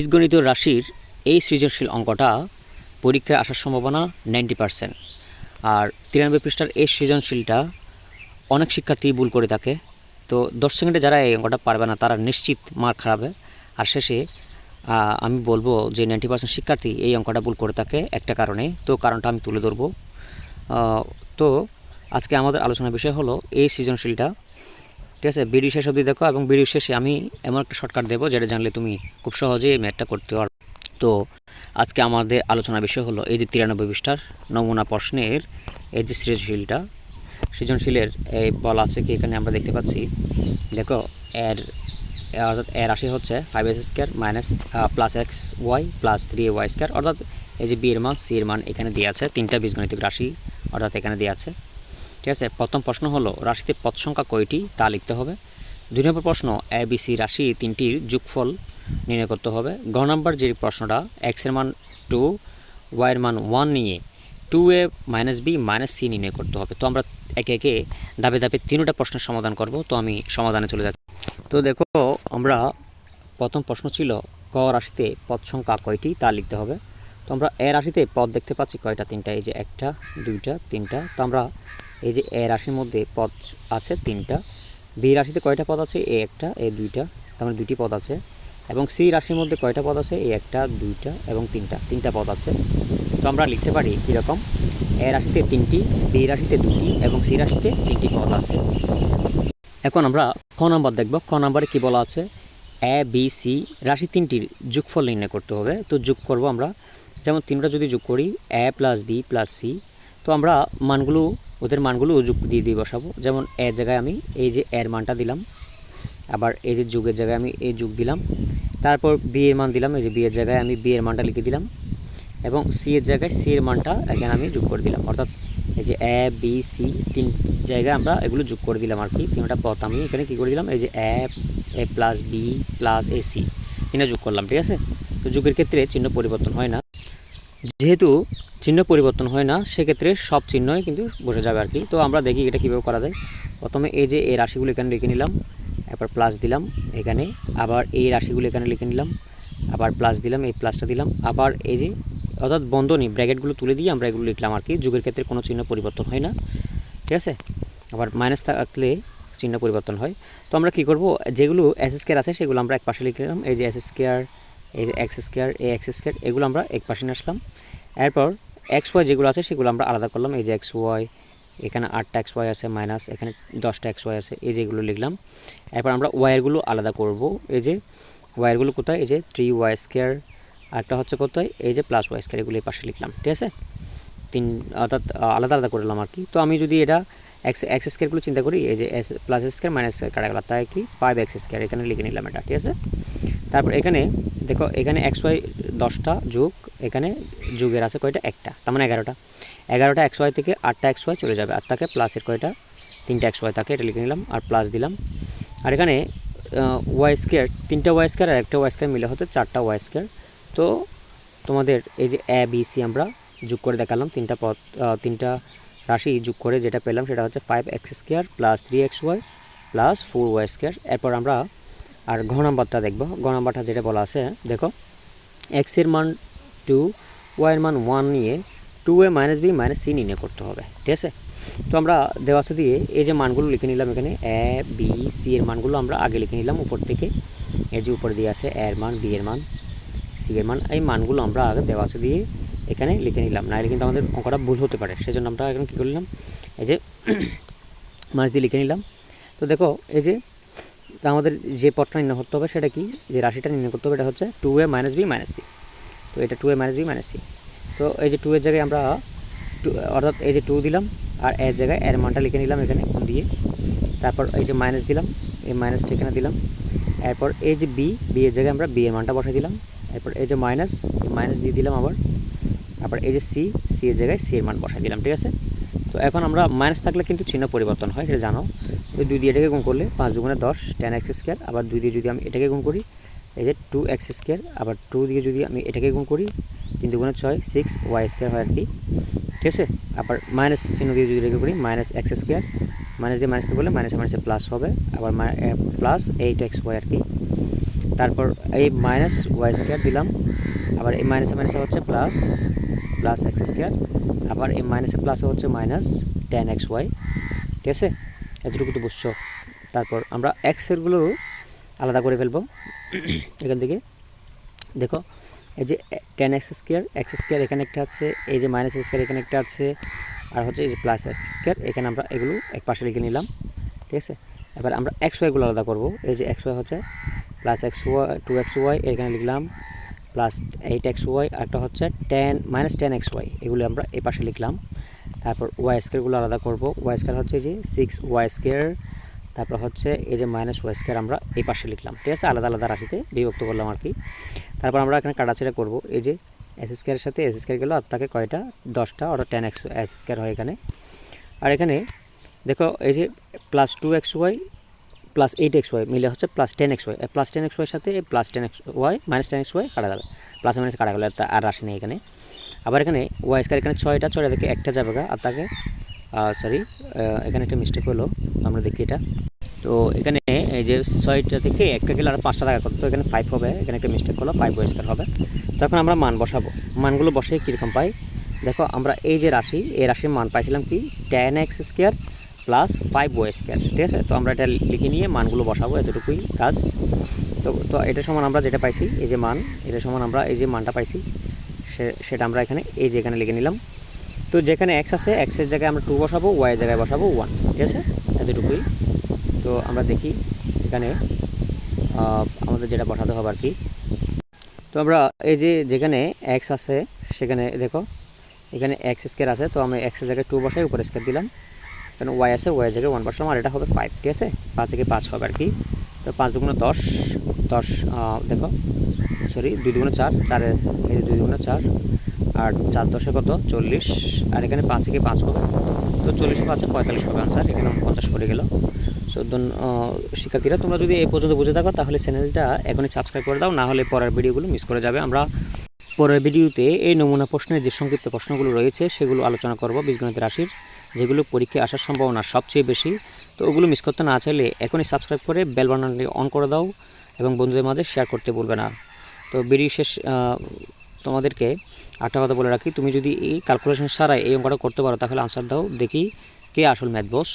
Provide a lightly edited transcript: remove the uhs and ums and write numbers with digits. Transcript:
বীজগণিত রাশির এই সৃজনশীল অঙ্কটা পরীক্ষায় আসার সম্ভাবনা 90%। আর 93 পৃষ্ঠার এই সৃজনশীলটা অনেক শিক্ষার্থী ভুল করে থাকে। তো 10 সেকেন্ডে যারা এই অঙ্কটা পারবে না তারা নিশ্চিত মার্ক খারাপে। আর শেষে আমি বলবো যে 90% শিক্ষার্থী এই অঙ্কটা ভুল করে থাকে একটা কারণে। তো কারণটা আমি তুলে ধরবো। তো আজকে আমাদের আলোচনার বিষয় হলো এই সৃজনশীলটা। ঠিক আছে, ভিডিও শেষ অবধি দেখো এবং ভিডিও শেষে আমি এমন একটা শর্টকাট দেবো যেটা জানলে তুমি খুব সহজেই ম্যাথটা করতে পারবে। তো আজকে আমাদের আলোচনার বিষয় হলো এই যে 93 পৃষ্ঠার নমুনা প্রশ্নের এই যে সৃজনশীলের এই বলা আছে কি এখানে আমরা দেখতে পাচ্ছি। দেখো অর্থাৎ রাশি হচ্ছে 5x² minus plus XY plus 3y square, অর্থাৎ এই যে বি এর মান সি এর মান এখানে দিয়ে আছে। তিনটা বীজগণিতিক রাশি অর্থাৎ এখানে দিয়ে আছে। ঠিক আছে, প্রথম প্রশ্ন হলো রাশিতে পদ সংখ্যা কয়টি তা লিখতে হবে। 2 নম্বর প্রশ্ন ABC রাশি তিনটির যোগফল নির্ণয় করতে হবে। গ নম্বর যে প্রশ্নটা x এর মান 2 y এর মান 1 নিয়ে 2a minus b minus c নির্ণয় করতে হবে। তো আমরা একে একে ধাপে ধাপে তিনটা প্রশ্নের সমাধান করব। তো আমি সমাধানে চলে যাচ্ছি। তো দেখো, আমরা প্রথম প্রশ্ন ছিল ক রাশিতে পদ সংখ্যা কয়টি তা লিখতে হবে। তো আমরা এ রাশিতে পদ দেখতে পাচ্ছি কয়টা, তিনটা। এই যে একটা, দুইটা, তিনটা। তো আমরা এই যে এ রাশির মধ্যে পদ আছে তিনটা। বি রাশিতে কয়টা পদ আছে? এ একটা, এ দুইটা, তার মানে দুইটি পদ আছে। এবং সি রাশির মধ্যে কয়টা পদ আছে? এ একটা, দুইটা এবং তিনটা পদ আছে। তো আমরা লিখতে পারি কীরকম, এ রাশিতে তিনটি, বি রাশিতে দুটি এবং সি রাশিতে তিনটি পদ আছে। এখন আমরা খ নাম্বার দেখব। খ নাম্বারে কী বলা আছে? এ বি সি রাশি তিনটির যোগফল নির্ণয় করতে হবে। তো যোগ করব আমরা, যেমন তিনটা যদি যোগ করি এ প্লাস বি প্লাস সি, তো আমরা ওদের মানগুলো যোগ দিয়ে বসাবো। যেমন এর জায়গায় আমি এই যে এর মানটা দিলাম, আবার এই যে যোগের জায়গায় আমি এই যোগ দিলাম, তারপর বি এর মান দিলাম, এই যে বি এর জায়গায় আমি বি এর মানটা লিখে দিলাম, এবং সি এর জায়গায় সি এর মানটা এখানে আমি যোগ করে দিলাম। অর্থাৎ এই যে এ বি সি তিন জায়গায় আমরা এগুলো যোগ করে দিলাম আর কি। তিনটা পদ আমি এখানে কী করে দিলাম, এই যে A plus B plus A C তিনটা যোগ করলাম। ঠিক আছে, তো যোগের ক্ষেত্রে চিহ্ন পরিবর্তন হয় না। যেহেতু চিহ্ন পরিবর্তন হয় না, সেক্ষেত্রে সব চিহ্নই কিন্তু বসে যাবে আর কি। তো আমরা দেখি এটা কীভাবে করা যায়। প্রথমে এই যে এই রাশিগুলো এখানে লিখে নিলাম, এরপর প্লাস দিলাম এখানে, আবার এই রাশিগুলো এখানে লিখে নিলাম, আবার প্লাস দিলাম, এই প্লাসটা দিলাম, আবার এই যে অর্থাৎ বন্ধনী ব্র্যাকেটগুলো তুলে দিয়ে আমরা এগুলো লিখলাম আর কি। যোগের ক্ষেত্রে কোনো চিহ্ন পরিবর্তন হয় না। ঠিক আছে, আবার মাইনাস থাকলে চিহ্ন পরিবর্তন হয়। তো আমরা কী করব, যেগুলো s² আছে সেগুলো আমরা এক পাশে লিখলাম। এই যে s², এই যে x², এই x² এগুলো আমরা এক পাশে নিয়ে আসলাম। এরপর XY যেগুলো আছে সেগুলো আমরা আলাদা করলাম। এই যে XY, এখানে 8টা XY আছে, মাইনাস এখানে 10টা XY আছে, এই যেগুলো লিখলাম। এরপর আমরা ওয়াইয়েরগুলো আলাদা করব। এই যে ওয়াইয়েরগুলো কোথায়? এই যে 3y², আরেকটা হচ্ছে কোথায়? এই যে +y², এগুলো এই পাশে লিখলাম। ঠিক আছে, অর্থাৎ আলাদা আলাদা করলাম আর কি। তো আমি যদি এটা x² চিন্তা করি, এই যে +s² - কাটা গেল, তাই কি 5x² এখানে লিখে নিলাম এটা। ঠিক আছে, তারপর এখানে দেখো, এখানে XY 10টা যোগ, এখানে যোগের আছে কয়টা? একটা, তার মানে 11টা XY থেকে 8টা XY চলে যাবে। আর তাকে প্লাসের কয়টা? 3টা XY থাকে, এটা লিখে নিলাম আর প্লাস দিলাম। আর এখানে y², 3টা y² আর একটা y² মিলে হচ্ছে 4টা y²। তো তোমাদের এই যে এ বি সি আমরা যোগ করে দেখালাম, তিনটা রাশি যোগ করে যেটা পেলাম সেটা হচ্ছে 5x² plus 3xy plus 4y²। এরপর আমরা আর ঘ নাম্বারটা দেখব। ঘ নাম্বারটা যেটা বলা আছে, দেখো x এর মান 2, y এর মান 1 নিয়ে 2a minus B minus C নির্ণয় করতে হবে। ঠিক আছে, তো আমরা দেওয়া আছে দিয়ে এই যে মানগুলো লিখে নিলাম। এখানে এ বি সি এর মানগুলো আমরা আগে লিখে নিলাম উপর থেকে। এই যে উপরে দিয়ে আছে এ এর মান, বি এর মান, সি এর মান, এই মানগুলো আমরা আগে দেওয়া আছে দিয়ে এখানে লিখে নিলাম। নাহলে কিন্তু আমাদের অঙ্কটা ভুল হতে পারে, সেজন্য আমরা এখন কী করলাম, এই যে মাস দিয়ে লিখে নিলাম। তো দেখো, এই যে আমাদের যে পদটা নির্ণয় করতে হবে সেটা কি, যে রাশিটা নির্ণয় করতে হবে এটা হচ্ছে 2a minus B minus C. তো এটা 2a minus B minus C. তো এই যে 2 এর জায়গায় আমরা অর্থাৎ এই যে 2 দিলাম, আর এর জায়গায় এর মানটা লিখে নিলাম এখানে দিয়ে। তারপর এই যে মাইনাস দিলাম, এই মাইনাসটা এখানে দিলাম। এরপর এই যে বি এর জায়গায় আমরা বি এর মানটা বসাই দিলাম। এরপর এই যে মাইনাস দিয়ে দিলাম আবার এই যে সি এর জায়গায় সি এর মান বসাই দিলাম। ঠিক আছে, তো এখন আমরা মাইনাস থাকলে কিন্তু চিহ্ন পরিবর্তন হয়, সেটা জানো। তো 2 দিয়ে এটাকে গুণ করলে 5 দুগুণে 10, 10x²। আবার 2 দিয়ে যদি আমি এটাকে গুণ করি, এই যে 2x²। আবার 2 দিয়ে যদি আমি এটাকে গুণ করি, 3 দুগুণে 6, 6y² হয় আর কি। ঠিক আছে, আবার মাইনাস চিহ্ন দিয়ে যদি রেখে করি, -x², মাইনাস দিয়ে মাইনাস করলে মাইনাসে মাইনাসে প্লাস হবে, আবার প্লাস 8xy আর কি। তারপর এই মাইনাস ওয়াই স্কোয়ার দিলাম, আবার এই মাইনাসে মাইনাসে হচ্ছে প্লাস প্লাস এক্স স্কোয়ার, আবার এই মাইনাসে প্লাসে হচ্ছে মাইনাস টেন এক্স ওয়াই। ঠিক আছে, এতটুকু তো বুঝছো। তারপর আমরা এক্সেরগুলো আলাদা করে ফেলবো এখান থেকে। দেখো এই যে টেন এক্স স্কোয়ার এখানে একটা আছে, এই যে মাইনাস এক্স স্কোয়ার এখানে একটা আছে, আর হচ্ছে এই যে প্লাস এক্স স্কোয়ার এখানে আমরা এগুলো এক পাশে লিখে নিলাম। ঠিক আছে, এবার আমরা এক্স ওয়াইগুলো আলাদা করবো। এই যে এক্স ওয়াই হচ্ছে plus x y two x y এখানে লিখলাম, প্লাস এইট এক্স ওয়াই, আরটা হচ্ছে মাইনাস টেন এক্স ওয়াই, এগুলো আমরা এই পাশে লিখলাম। তারপর ওয়াই স্কোয়ারগুলো আলাদা করবো। ওয়াই স্কোয়ার হচ্ছে যে সিক্স ওয়াই স্কোয়ার, তারপর হচ্ছে এই যে মাইনাস ওয়াই স্কোয়ার আমরা এই পাশে লিখলাম। ঠিক আছে, আলাদা আলাদা রাশিতে বিভক্ত করলাম আর কি। তারপর আমরা এখানে কাটাছেড়া করবো। এই যে এস স্কোয়ারের সাথে এস স্কোয়ার গেলো, আর তাকে কয়টা 10টা, অর্থাৎ টেন এক্স এস স্কোয়ার হয় এখানে। আর এখানে দেখো এই যে plus two x y plus eight x y মিলে হচ্ছে plus ten x y. Plus ten x ওয়াইয়ের সাথে plus ten x y minus ten x y কাটা যাবে, প্লাস মাইনাস কাটা গেলো, আর রাশি নেই এখানে। আবার এখানে ওয়াই স্কোয়ার এখানে ছয়টা থেকে একটা যাবে, আর তাকে সরি এখানে একটা মিস্টেক হলো, আমরা দেখি এটা। তো এখানে এই যে 6টা থেকে একটা গেলে আর 5টা টাকা কত, তো এখানে 5 হবে, এখানে একটা মিস্টেক হলো, 5 ওয়াই স্কোয়ার হবে। তখন আমরা মান বসাবো, মানগুলো বসে কীরকম পাই দেখো। আমরা এই যে রাশি, এই রাশির মান পাইছিলাম কি ten x square plus 5 y square. ঠিক আছে, তো আমরা এটা লিখে নিয়ে মানগুলো বসাবো, এতটুকুই কাজ। তো এটা সমান আমরা যেটা পাইছি এই যে মান, এটা সমান আমরা এই যে মানটা পাইছি সেটা আমরা এখানে এই যে এখানে লিখে নিলাম। তো যেখানে এক্স আছে, এক্সের জায়গায় আমরা 2 বসাবো, ওয়াইয়ের জায়গায় বসাবো 1। ঠিক আছে, এতটুকুই। তো আমরা দেখি এখানে আমাদের যেটা বসাতে হবে আর কি। তো আমরা এই যে যেখানে এক্স আছে সেখানে দেখো এখানে এক্স স্কোয়ার আছে, তো আমি এক্সের জায়গায় 2 বসাই, উপরে স্কোয়ার দিলাম। এখানে ওয়াই আছে, ওয়াইয়ের জায়গায় 1 বসালাম, আর এটা হবে 5। ঠিক আছে, 5 থেকে 5 হবে আর কি। তো 5 দুগুণে 10, দেখো সরি 2 দুগুণে 4, 4 এই যে 2 দুগুণে 4, আর 4 10 কত 40, আর এখানে 5 থেকে 5 হবে, তো 40 5 45 হবে আনসার। এখানে 50 পড়ে গেল। সো শিক্ষার্থীরা, তোমরা যদি এই পর্যন্ত বুঝে থাকো তাহলে চ্যানেলটা এখনই সাবস্ক্রাইব করে দাও, না হলে পরের ভিডিওগুলো মিস করে যাবে। আমরা পরের ভিডিওতে এই নমুনা প্রশ্নের যে সংক্ষিপ্ত প্রশ্নগুলো রয়েছে সেগুলো আলোচনা করব, বীজগণিত রাশির, যেগুলো পরীক্ষায় আসার সম্ভাবনা সবচেয়ে বেশি। তো ওগুলো মিস করতে না চাইলে এখনই সাবস্ক্রাইব করে বেল বাটনটি অন করে দাও এবং বন্ধুদের মাঝে শেয়ার করতে ভুলবে না। তো ভিডিও শেষ তোমাদেরকে একটা কথা বলে রাখি, তুমি যদি এই ক্যালকুলেশন ছাড়াই এই অঙ্কটা করতে পারো তাহলে আনসার দাও, দেখি কে আসল ম্যাথ বস।